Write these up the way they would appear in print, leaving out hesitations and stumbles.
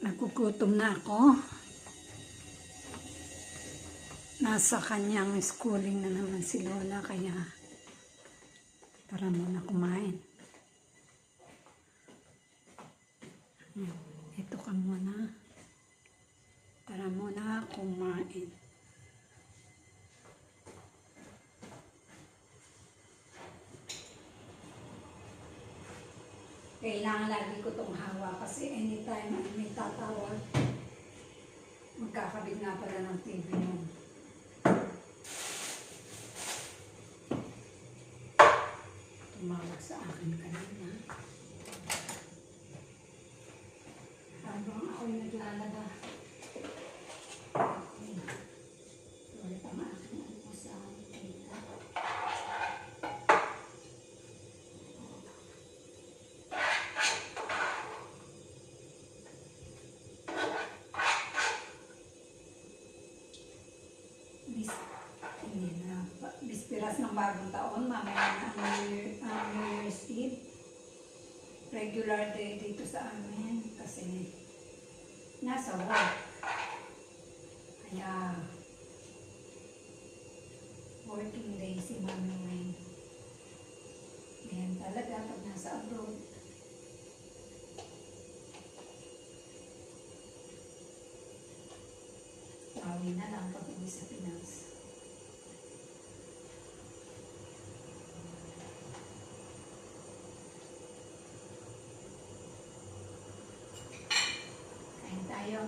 Nagugutom na ako. Nasa kanyang schooling na naman si Lola, kaya tara muna kumain. Ito ka muna. Tara muna kumain. Kailangan lagi ko itong hawa kasi anytime may tatawag, magkakabit nga pala ng TV yun. Tumawag sa akin kanina. Habang ako'y naglalaba. Ulit ang aking almusal. Bispiras ng bagong taon, mamaya na ang New Year's Eve. Regular day dito sa amin kasi nasa work. Kaya working day si Mami Wayne. Ganyan talaga pag nasa abroad. Pawi na lang pag uwi sa Pinas. Kain tayo.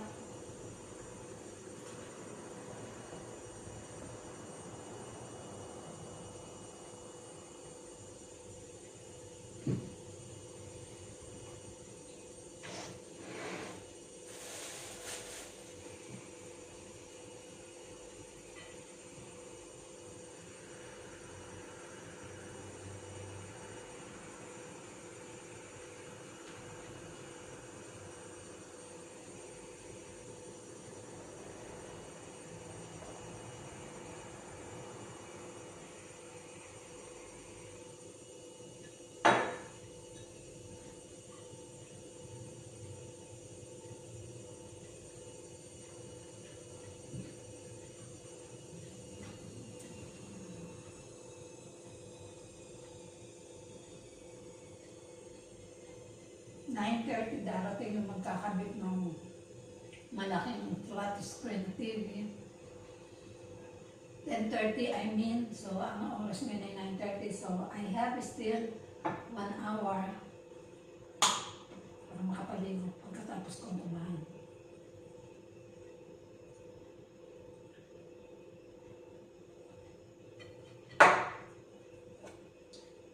$9:30 darating yung magkakabit ng malaking flat screen TV. 10:30 I mean, so ang oras ngayon ay 9:30, so I have still 1 hour para makapaligo pagkatapos kong kumain.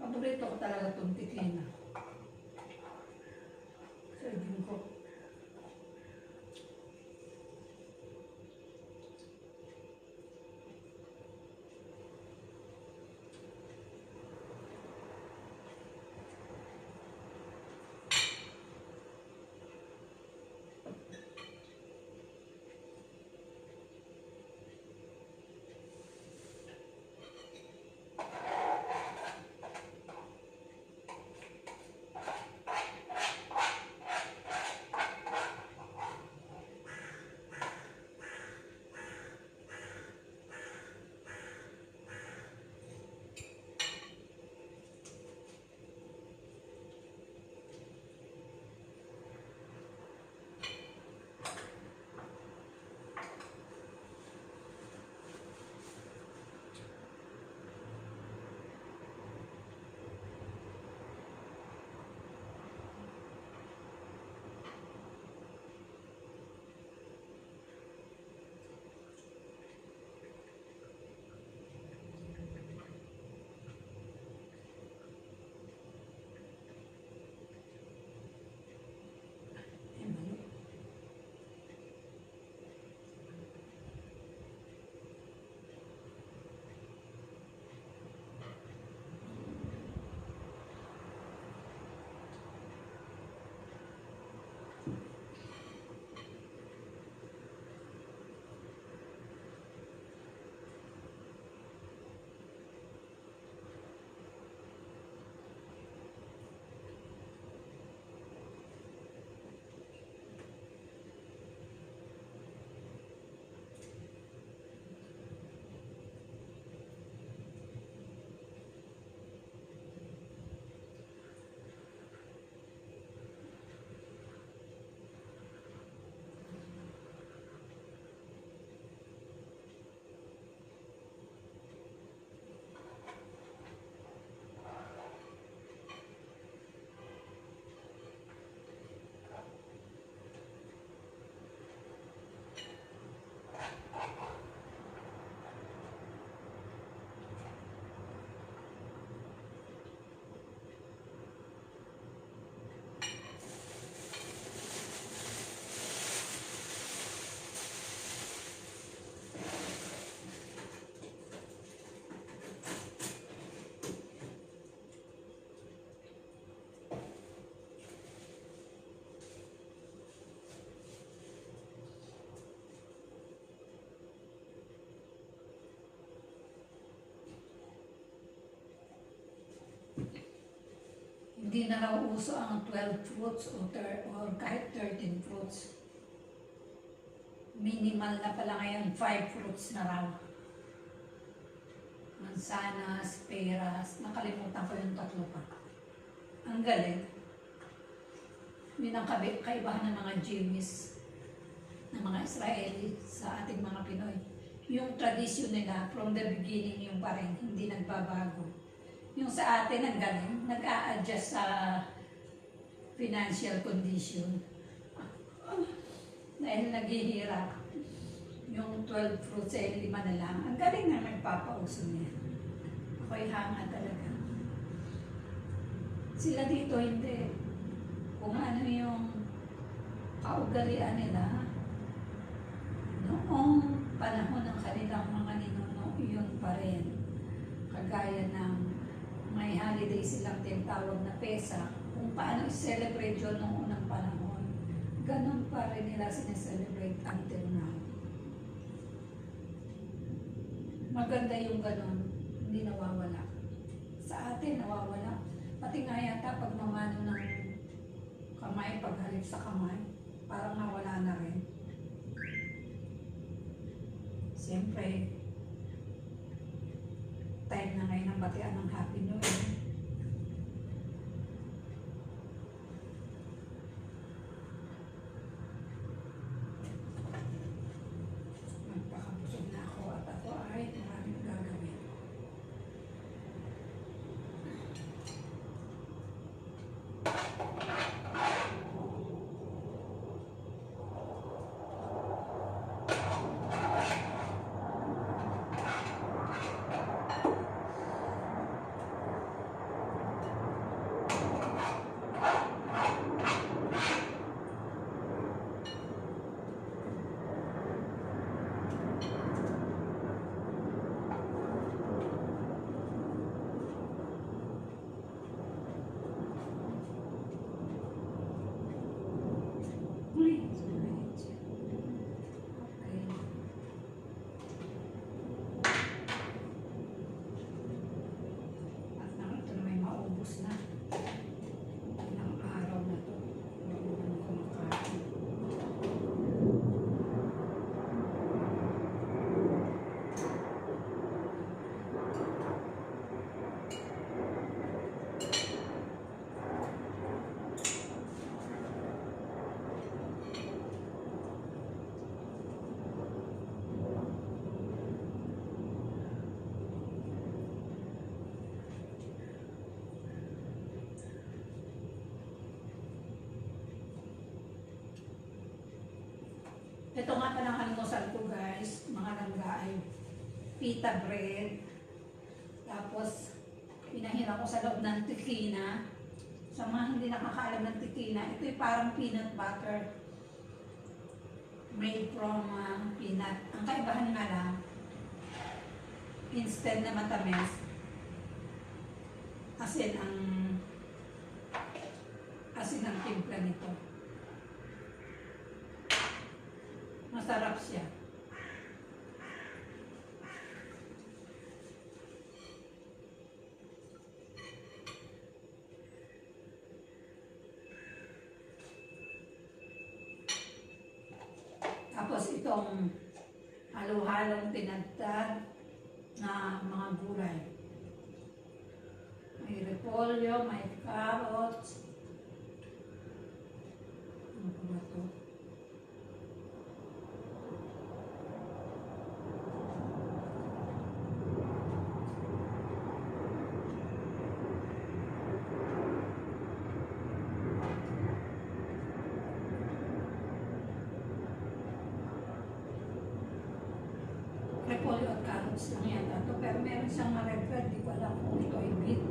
Paborito ko talaga itong tikina. Serving ko. Hindi na raw uso ang 12 fruits or kahit 13 fruits. Minimal na pala ngayon, 5 fruits na raw. Mansanas, peras, nakalimutan ko yung tatlo pa. Ang galing. Yun ang kaibahan ng mga Jewish, ng mga Israeli sa ating mga Pinoy. Yung tradisyon nila, from the beginning yung pa rin, hindi nagbabago. Yung sa atin, ang galing, nag-a-adjust sa financial condition. Dahil naghihirap. Yung 12 fruits ay 5 na lang. Ang galing na nagpapauso niya. Ako'y hanga talaga. Sila dito hindi. Kung ano yung kaugalian nila, noong panahon ng kanilang mga ninuno, yun pa rin. Kagaya ng may holiday silang tinatawag na Pesach, kung paano i-celebrate yun noong unang panahon, ganun pa rin nila sineselebrate until now. Maganda yung ganun, hindi nawawala. Sa atin, nawawala. Pati nga yata pagmamano ng kamay, paghalip sa kamay, parang nawala na rin. Siyempre, time na ngayon ang batian ng Happy New Year. Magpakabusog na ako at ako ay maraming gagawin. Ito nga palang almusal ko guys, mga langga ay pita bread. Tapos, pinahira ko sa loob ng tikina. Sa mga hindi nakakaalam ng tikina, ito'y parang peanut butter. Made from peanut. Ang kaibahan nga lang, instead na matamis, asin ang timpla nito. Masarap siya. Tapos itong halo-halong pinagtad na mga gulay. May repolyo, may carrots. Ano ba ito? Repolyo at carrots lang yata ito. Pero meron siyang ma-red, di ko alam kung ito ay beet.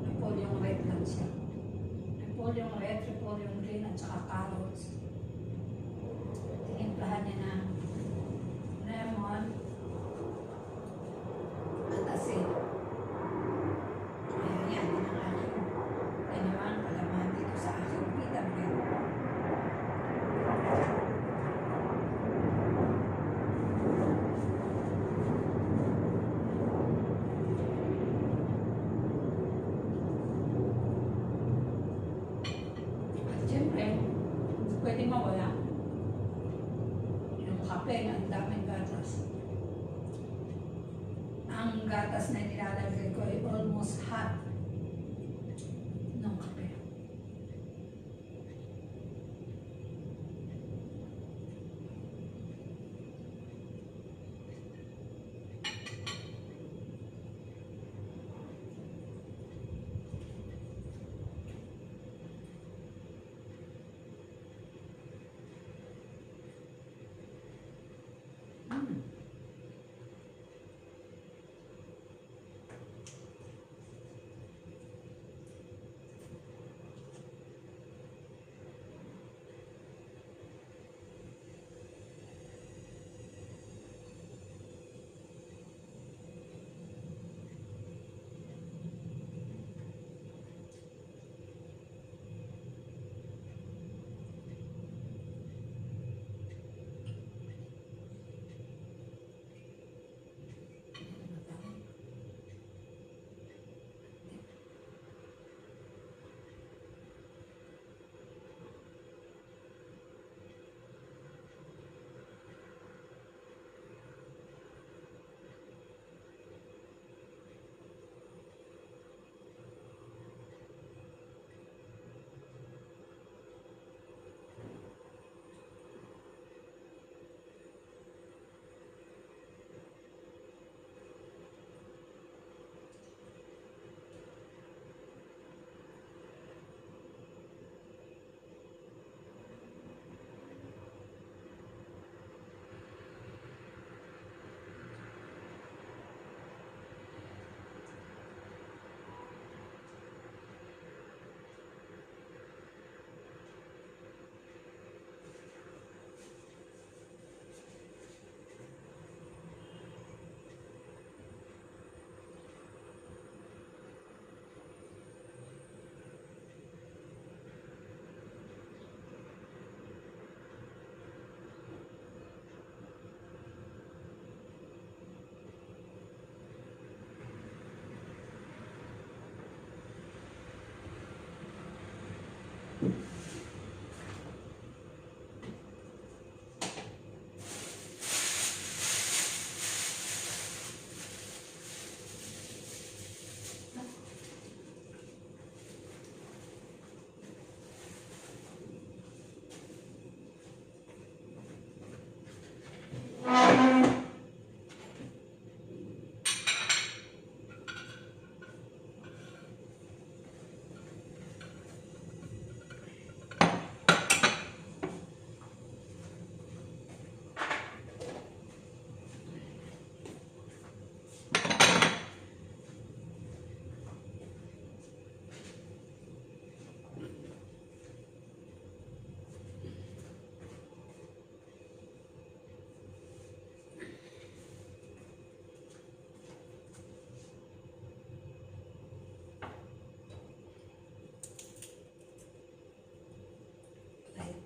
Repolyong red lang siya. Repolyong red, repolyong green, at saka carrots. Tinimplahan niya ng lemon at asin. Ayan, yan ang aking ginawang palaman dito sa aking pita bread.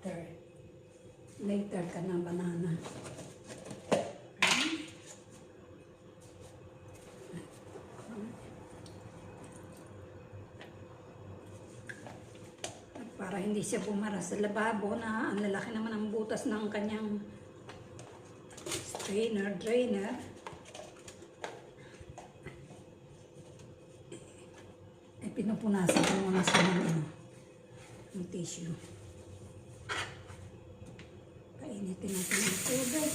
later. Later ka na, banana. At para hindi siya bumara sa lababo na ang lalaki naman ang butas ng kanyang drainer. Pinupunasan ko muna sa ng tissue. Painitin natin ang tubig.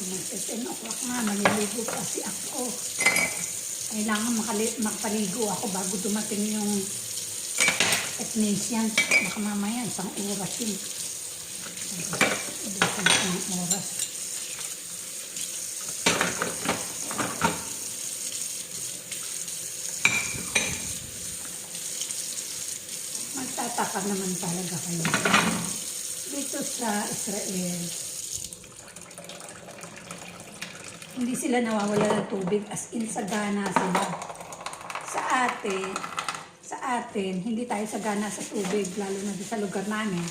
Magte-10 o'clock na, maliligo kasi ako. Kailangan makapaligo ako bago dumating yung technician. Baka mamaya, isang oras yun. Isang oras. Magtataka naman talaga kayo. Dito sa Israel, hindi sila nawawala ng tubig, as in sagana sila. Sa atin, hindi tayo sagana sa tubig, lalo na sa lugar namin.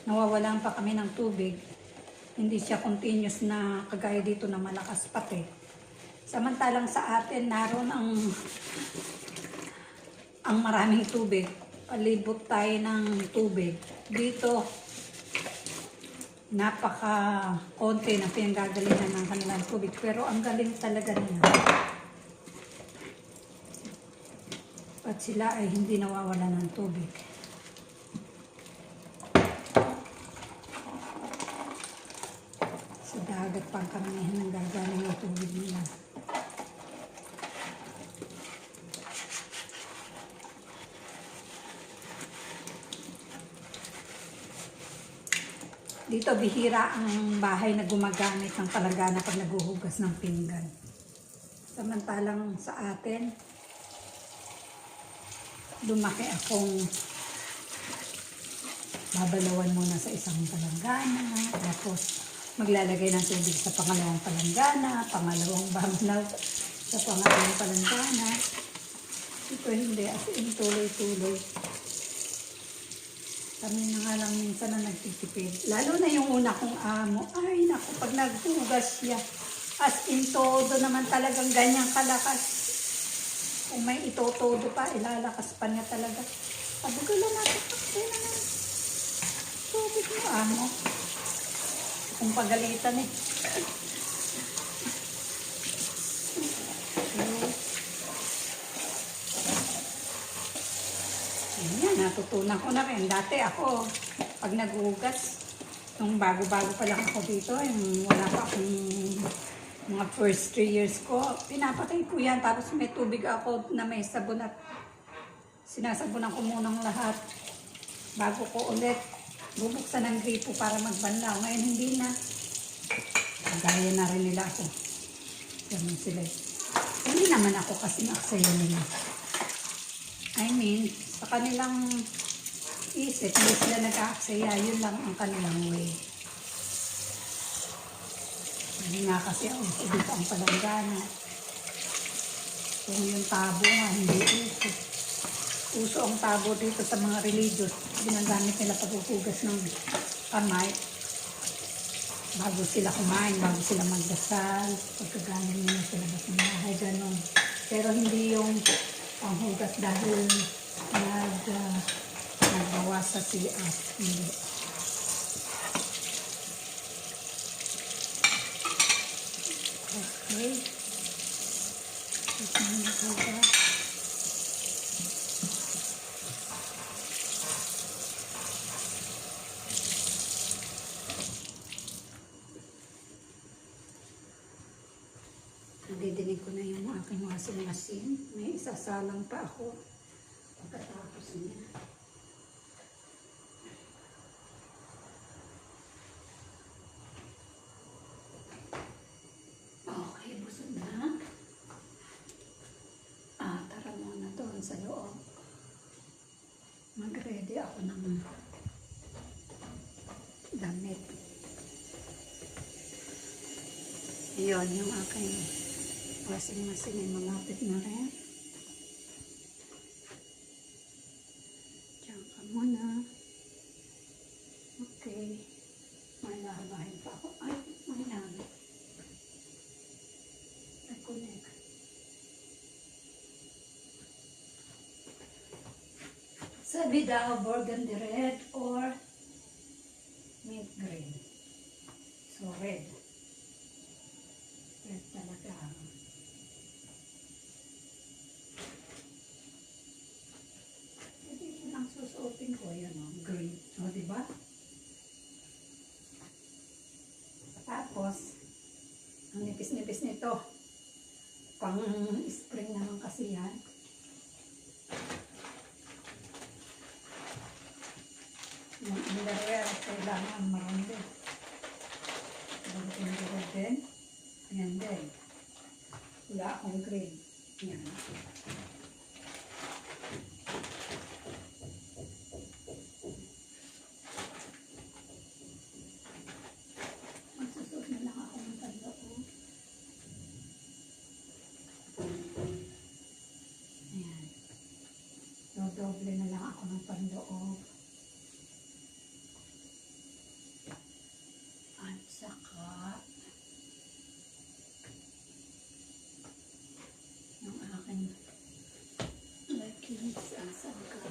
Nawawalan pa kami ng tubig. Hindi siya continuous na kagaya dito na malakas pati. Samantalang sa atin, naroon ang maraming tubig. Palibot tayo ng tubig. Dito, napaka-konti na pinanggagalingan ng kanilang tubig. Pero ang galing talaga nila. At sila ay hindi nawawala ng tubig. Sa dagat pang karamihan ng gagaling ng tubig nila. Dito bihira ang bahay na gumagamit ng palagana pag naghuhugas ng pinggan. Samantalang sa atin, lumaki akong babalawan muna sa isang palanggana, tapos maglalagay ng tubig sa pangalawang palanggana, pangalawang bamlaw sa pangalawang palanggana. Ito hindi, as in tuloy-tuloy. Kami na nga lang minsan na nagtitipid. Lalo na yung una kong amo. Ay, naku, pag naghugas siya, as in todo naman talagang ganyang kalakas. Kung may itotodo pa, ilalakas pa niya talaga. Pabugalan natin. Kaya naman. Tubig mo, amo. Kung pagalitan eh. Ayan, natutunan ko na rin. Dati ako, pag naghugas, nung bago-bago pa lang ako dito, yung wala pa akong mga first 3 years ko, pinapatay ko yan. Tapos may tubig ako na may sabon at sinasabunan ko munang lahat. Bago ko ulit bubuksan ng gripo para magbanlaw. Ngayon hindi na. Gaya na rin nila ako. Ganun sila. Hindi naman ako kasing aksaya nila. I mean, sa kanilang isip, hindi sila nag-aaksaya. Yun lang ang kanilang way. Hindi nga kasi dito ang palanggana. Kung yung tabo nga, hindi uso. Uso ang tabo dito sa mga religious. Ginagamit nila paghuhugas ng kamay. Bago sila kumain, bago sila magdasal. Pagkagaling nila sila ng bahay, ganun. Pero hindi yung panghugas dahil nagbawa sa CR. Hindi. Okay. Ito na Nadidinig ko na yung aking washing machine. May isasalang pa ako pagkatapos niya. Okay, busog na. Tara muna doon sa loob. Mag-ready ako ng damit. Yun, yung aking washing machine ay malapit na rin. Diyan ka muna. Okay. May lahabahin pa ako. Ay, may namin. Nag-connect. Sabi daw, burgundy red or mint green. So, red. Red talaga. Ito yun ang susuotin ko. Yan o, green. O, diba? Tapos, ang nipis-nipis nito. Pang spring naman kasi yan. Yung underwear, kailangan marami. Burgundy din. Ayan din. Wala akong green. Ayan. Magsusuot na lang ako ng panloob. Ayan. Dodoble na lang ako ng panloob. At saka yung aking leggings, asan ka?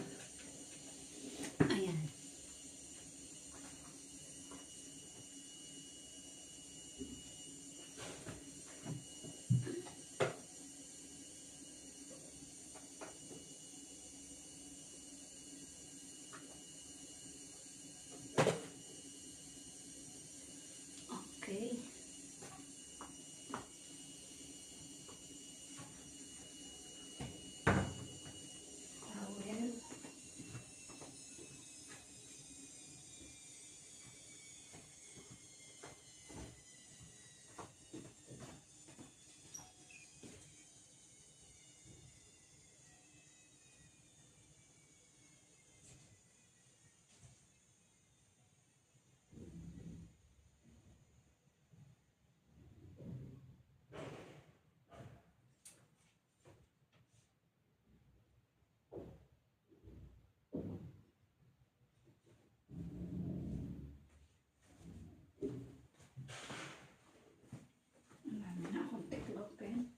Ayan. Okay. Towel. Marami na akong tiklopin.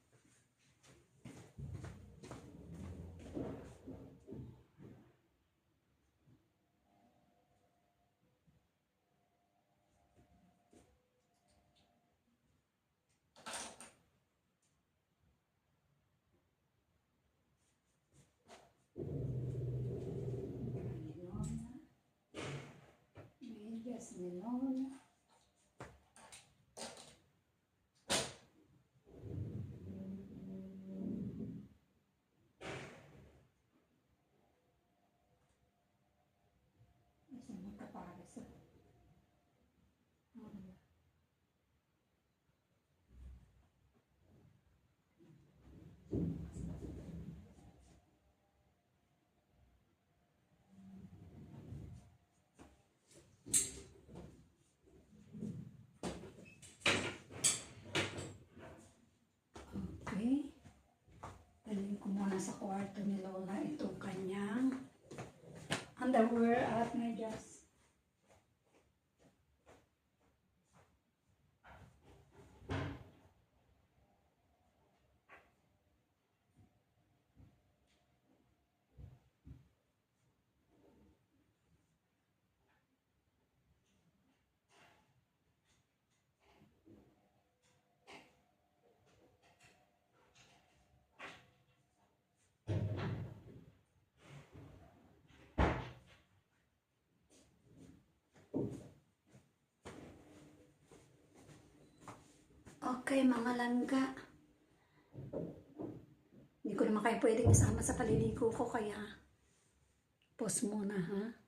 Ninona. Medyas ninona. Isa magkapares. Okay. Dalhin ko muna sa kwarto ni Lola itong kanyang underwear at medyas. Okay, mga langga. Hindi ko naman kayo pwedeng isama sa paliligo ko, kaya pause muna ha.